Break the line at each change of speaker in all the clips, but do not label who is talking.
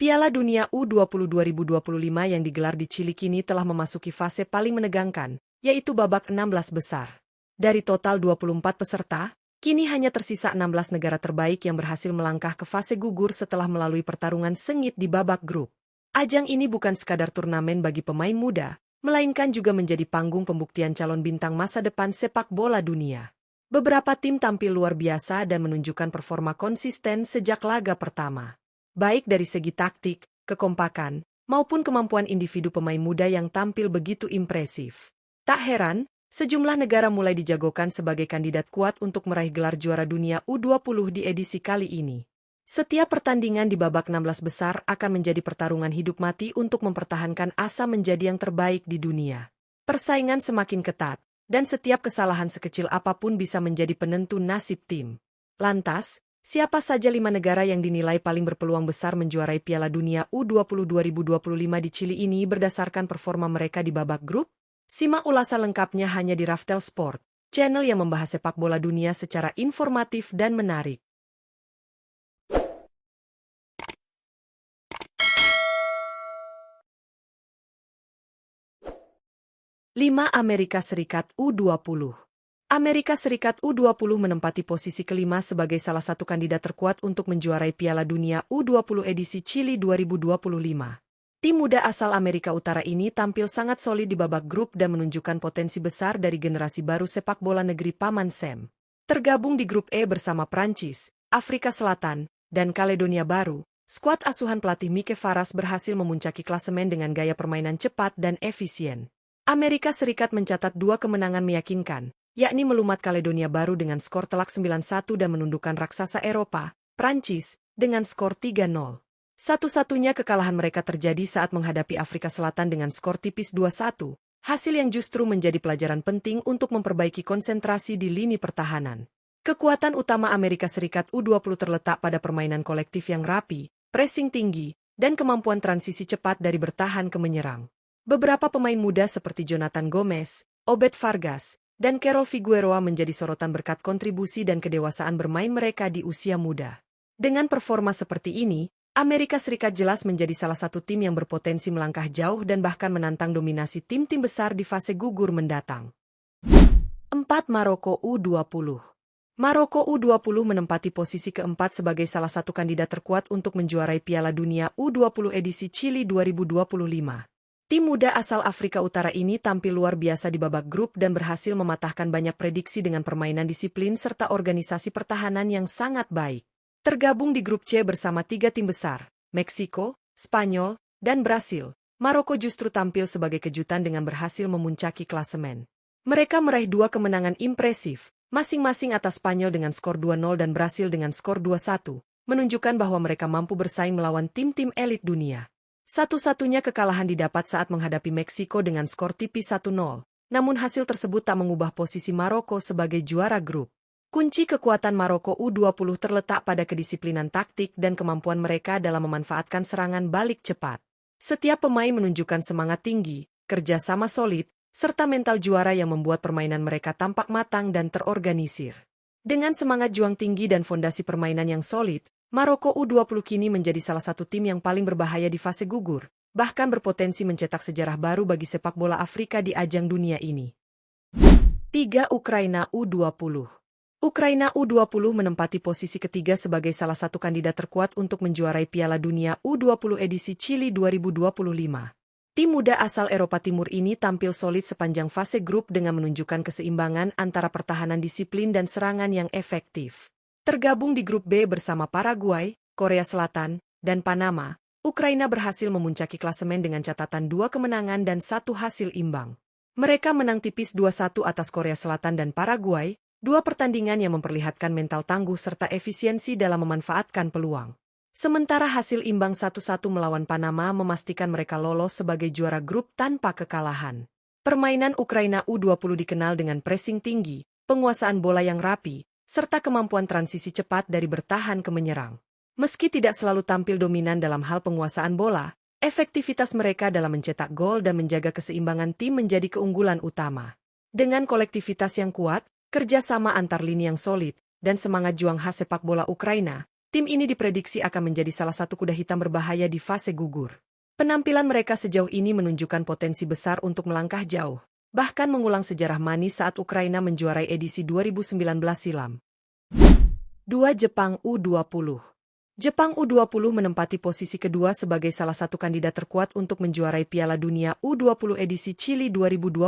Piala Dunia U20 2025 yang digelar di Chili kini telah memasuki fase paling menegangkan, yaitu babak 16 besar. Dari total 24 peserta, kini hanya tersisa 16 negara terbaik yang berhasil melangkah ke fase gugur setelah melalui pertarungan sengit di babak grup. Ajang ini bukan sekadar turnamen bagi pemain muda, melainkan juga menjadi panggung pembuktian calon bintang masa depan sepak bola dunia. Beberapa tim tampil luar biasa dan menunjukkan performa konsisten sejak laga pertama. Baik dari segi taktik, kekompakan, maupun kemampuan individu pemain muda yang tampil begitu impresif. Tak heran, sejumlah negara mulai dijagokan sebagai kandidat kuat untuk meraih gelar juara dunia U20 di edisi kali ini. Setiap pertandingan di babak 16 besar akan menjadi pertarungan hidup mati untuk mempertahankan asa menjadi yang terbaik di dunia. Persaingan semakin ketat, dan setiap kesalahan sekecil apapun bisa menjadi penentu nasib tim. Lantas, siapa saja 5 negara yang dinilai paling berpeluang besar menjuarai Piala Dunia U20 2025 di Chili ini berdasarkan performa mereka di babak grup? Simak ulasan lengkapnya hanya di Raftel Sport, channel yang membahas sepak bola dunia secara informatif dan menarik. 5. Amerika Serikat U20. Amerika Serikat U20 menempati posisi kelima sebagai salah satu kandidat terkuat untuk menjuarai Piala Dunia U20 edisi Chili 2025. Tim muda asal Amerika Utara ini tampil sangat solid di babak grup dan menunjukkan potensi besar dari generasi baru sepak bola negeri Paman Sam. Tergabung di grup E bersama Prancis, Afrika Selatan, dan Kaledonia Baru, skuad asuhan pelatih Mike Faras berhasil memuncaki klasemen dengan gaya permainan cepat dan efisien. Amerika Serikat mencatat 2 kemenangan meyakinkan, yakni melumat Kaledonia Baru dengan skor telak 9-1 dan menundukkan raksasa Eropa, Prancis, dengan skor 3-0. Satu-satunya kekalahan mereka terjadi saat menghadapi Afrika Selatan dengan skor tipis 2-1, hasil yang justru menjadi pelajaran penting untuk memperbaiki konsentrasi di lini pertahanan. Kekuatan utama Amerika Serikat U20 terletak pada permainan kolektif yang rapi, pressing tinggi, dan kemampuan transisi cepat dari bertahan ke menyerang. Beberapa pemain muda seperti Jonathan Gomez, Obed Vargas, dan Carol Figueroa menjadi sorotan berkat kontribusi dan kedewasaan bermain mereka di usia muda. Dengan performa seperti ini, Amerika Serikat jelas menjadi salah satu tim yang berpotensi melangkah jauh dan bahkan menantang dominasi tim-tim besar di fase gugur mendatang. 4. Maroko U20. Maroko U20 menempati posisi keempat sebagai salah satu kandidat terkuat untuk menjuarai Piala Dunia U20 edisi Chili 2025. Tim muda asal Afrika Utara ini tampil luar biasa di babak grup dan berhasil mematahkan banyak prediksi dengan permainan disiplin serta organisasi pertahanan yang sangat baik. Tergabung di grup C bersama 3 tim besar, Meksiko, Spanyol, dan Brasil, Maroko justru tampil sebagai kejutan dengan berhasil memuncaki klasemen. Mereka meraih 2 kemenangan impresif, masing-masing atas Spanyol dengan skor 2-0 dan Brasil dengan skor 2-1, menunjukkan bahwa mereka mampu bersaing melawan tim-tim elit dunia. Satu-satunya kekalahan didapat saat menghadapi Meksiko dengan skor tipis 1-0, namun hasil tersebut tak mengubah posisi Maroko sebagai juara grup. Kunci kekuatan Maroko U20 terletak pada kedisiplinan taktik dan kemampuan mereka dalam memanfaatkan serangan balik cepat. Setiap pemain menunjukkan semangat tinggi, kerja sama solid, serta mental juara yang membuat permainan mereka tampak matang dan terorganisir. Dengan semangat juang tinggi dan fondasi permainan yang solid, Maroko U20 kini menjadi salah satu tim yang paling berbahaya di fase gugur, bahkan berpotensi mencetak sejarah baru bagi sepak bola Afrika di ajang dunia ini. 3. Ukraina U20. Ukraina U20 menempati posisi ketiga sebagai salah satu kandidat terkuat untuk menjuarai Piala Dunia U20 edisi Chili 2025. Tim muda asal Eropa Timur ini tampil solid sepanjang fase grup dengan menunjukkan keseimbangan antara pertahanan disiplin dan serangan yang efektif. Tergabung di grup B bersama Paraguay, Korea Selatan, dan Panama, Ukraina berhasil memuncaki klasemen dengan catatan 2 kemenangan dan 1 hasil imbang. Mereka menang tipis 2-1 atas Korea Selatan dan Paraguay, 2 pertandingan yang memperlihatkan mental tangguh serta efisiensi dalam memanfaatkan peluang. Sementara hasil imbang 1-1 melawan Panama memastikan mereka lolos sebagai juara grup tanpa kekalahan. Permainan Ukraina U20 dikenal dengan pressing tinggi, penguasaan bola yang rapi, serta kemampuan transisi cepat dari bertahan ke menyerang. Meski tidak selalu tampil dominan dalam hal penguasaan bola, efektivitas mereka dalam mencetak gol dan menjaga keseimbangan tim menjadi keunggulan utama. Dengan kolektivitas yang kuat, kerja sama antar lini yang solid, dan semangat juang khas sepak bola Ukraina, tim ini diprediksi akan menjadi salah satu kuda hitam berbahaya di fase gugur. Penampilan mereka sejauh ini menunjukkan potensi besar untuk melangkah jauh, bahkan mengulang sejarah manis saat Ukraina menjuarai edisi 2019 silam. 2. Jepang U20. Jepang U20 menempati posisi kedua sebagai salah satu kandidat terkuat untuk menjuarai Piala Dunia U20 edisi Chili 2025.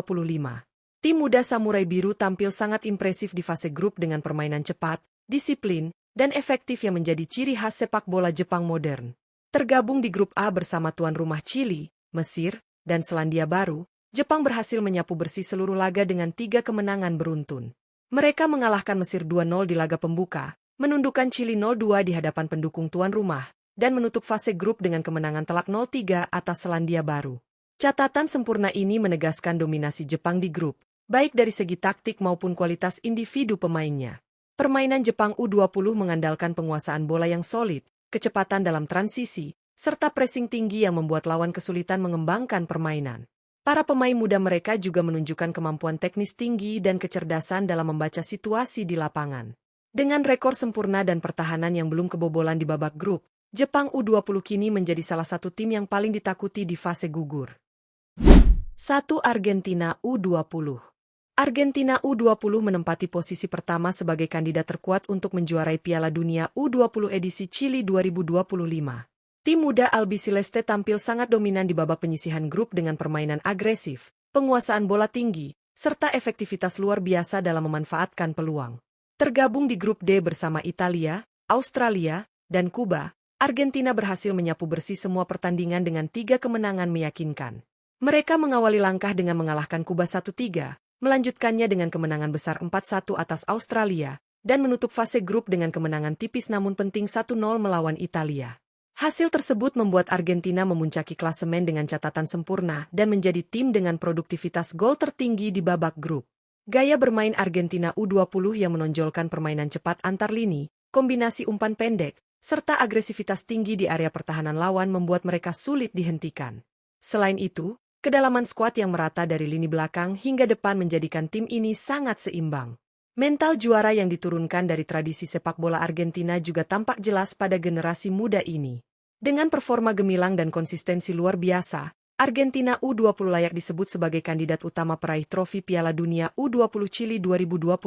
Tim muda Samurai Biru tampil sangat impresif di fase grup dengan permainan cepat, disiplin, dan efektif yang menjadi ciri khas sepak bola Jepang modern. Tergabung di grup A bersama tuan rumah Chili, Mesir, dan Selandia Baru, Jepang berhasil menyapu bersih seluruh laga dengan 3 kemenangan beruntun. Mereka mengalahkan Mesir 2-0 di laga pembuka, menundukkan Chili 0-2 di hadapan pendukung tuan rumah, dan menutup fase grup dengan kemenangan telak 0-3 atas Selandia Baru. Catatan sempurna ini menegaskan dominasi Jepang di grup, baik dari segi taktik maupun kualitas individu pemainnya. Permainan Jepang U20 mengandalkan penguasaan bola yang solid, kecepatan dalam transisi, serta pressing tinggi yang membuat lawan kesulitan mengembangkan permainan. Para pemain muda mereka juga menunjukkan kemampuan teknis tinggi dan kecerdasan dalam membaca situasi di lapangan. Dengan rekor sempurna dan pertahanan yang belum kebobolan di babak grup, Jepang U20 kini menjadi salah satu tim yang paling ditakuti di fase gugur. 1. Argentina U20. Argentina U20 menempati posisi pertama sebagai kandidat terkuat untuk menjuarai Piala Dunia U20 edisi Chili 2025. Tim muda Albiceleste tampil sangat dominan di babak penyisihan grup dengan permainan agresif, penguasaan bola tinggi, serta efektivitas luar biasa dalam memanfaatkan peluang. Tergabung di grup D bersama Italia, Australia, dan Kuba, Argentina berhasil menyapu bersih semua pertandingan dengan 3 kemenangan meyakinkan. Mereka mengawali langkah dengan mengalahkan Kuba 1-3, melanjutkannya dengan kemenangan besar 4-1 atas Australia, dan menutup fase grup dengan kemenangan tipis namun penting 1-0 melawan Italia. Hasil tersebut membuat Argentina memuncaki klasemen dengan catatan sempurna dan menjadi tim dengan produktivitas gol tertinggi di babak grup. Gaya bermain Argentina U20 yang menonjolkan permainan cepat antar lini, kombinasi umpan pendek, serta agresivitas tinggi di area pertahanan lawan membuat mereka sulit dihentikan. Selain itu, kedalaman skuad yang merata dari lini belakang hingga depan menjadikan tim ini sangat seimbang. Mental juara yang diturunkan dari tradisi sepak bola Argentina juga tampak jelas pada generasi muda ini. Dengan performa gemilang dan konsistensi luar biasa, Argentina U20 layak disebut sebagai kandidat utama peraih trofi Piala Dunia U20 Chili 2025.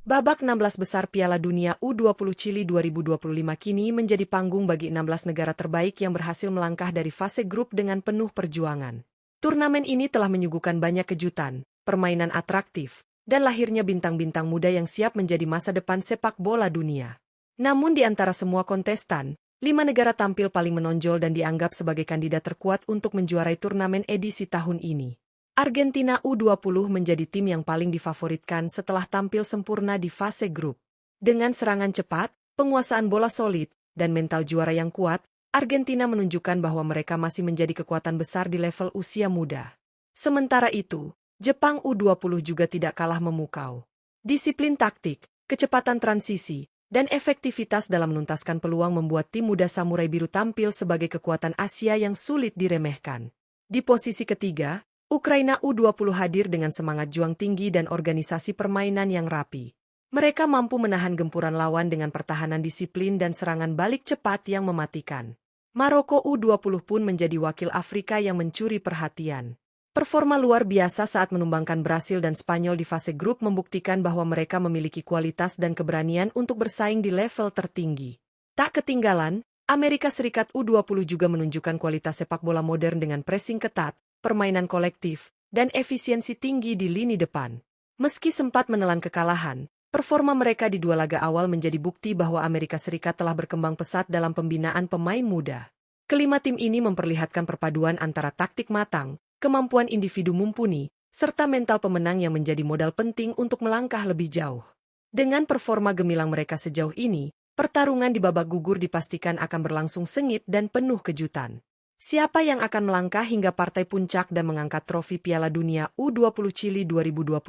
Babak 16 besar Piala Dunia U20 Chili 2025 kini menjadi panggung bagi 16 negara terbaik yang berhasil melangkah dari fase grup dengan penuh perjuangan. Turnamen ini telah menyuguhkan banyak kejutan, permainan atraktif, dan lahirnya bintang-bintang muda yang siap menjadi masa depan sepak bola dunia. Namun di antara semua kontestan, 5 negara tampil paling menonjol dan dianggap sebagai kandidat terkuat untuk menjuarai turnamen edisi tahun ini. Argentina U20 menjadi tim yang paling difavoritkan setelah tampil sempurna di fase grup. Dengan serangan cepat, penguasaan bola solid, dan mental juara yang kuat, Argentina menunjukkan bahwa mereka masih menjadi kekuatan besar di level usia muda. Sementara itu, Jepang U20 juga tidak kalah memukau. Disiplin taktik, kecepatan transisi, dan efektivitas dalam menuntaskan peluang membuat tim muda Samurai Biru tampil sebagai kekuatan Asia yang sulit diremehkan. Di posisi ketiga, Ukraina U20 hadir dengan semangat juang tinggi dan organisasi permainan yang rapi. Mereka mampu menahan gempuran lawan dengan pertahanan disiplin dan serangan balik cepat yang mematikan. Maroko U20 pun menjadi wakil Afrika yang mencuri perhatian. Performa luar biasa saat menumbangkan Brasil dan Spanyol di fase grup membuktikan bahwa mereka memiliki kualitas dan keberanian untuk bersaing di level tertinggi. Tak ketinggalan, Amerika Serikat U20 juga menunjukkan kualitas sepak bola modern dengan pressing ketat, permainan kolektif, dan efisiensi tinggi di lini depan. Meski sempat menelan kekalahan, performa mereka di 2 laga awal menjadi bukti bahwa Amerika Serikat telah berkembang pesat dalam pembinaan pemain muda. Kelima tim ini memperlihatkan perpaduan antara taktik matang, kemampuan individu mumpuni, serta mental pemenang yang menjadi modal penting untuk melangkah lebih jauh. Dengan performa gemilang mereka sejauh ini, pertarungan di babak gugur dipastikan akan berlangsung sengit dan penuh kejutan. Siapa yang akan melangkah hingga partai puncak dan mengangkat trofi Piala Dunia U20 Chili 2025?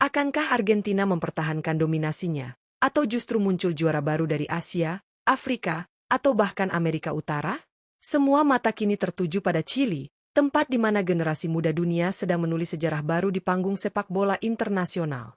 Akankah Argentina mempertahankan dominasinya, atau justru muncul juara baru dari Asia, Afrika, atau bahkan Amerika Utara? Semua mata kini tertuju pada Chili, tempat di mana generasi muda dunia sedang menulis sejarah baru di panggung sepak bola internasional.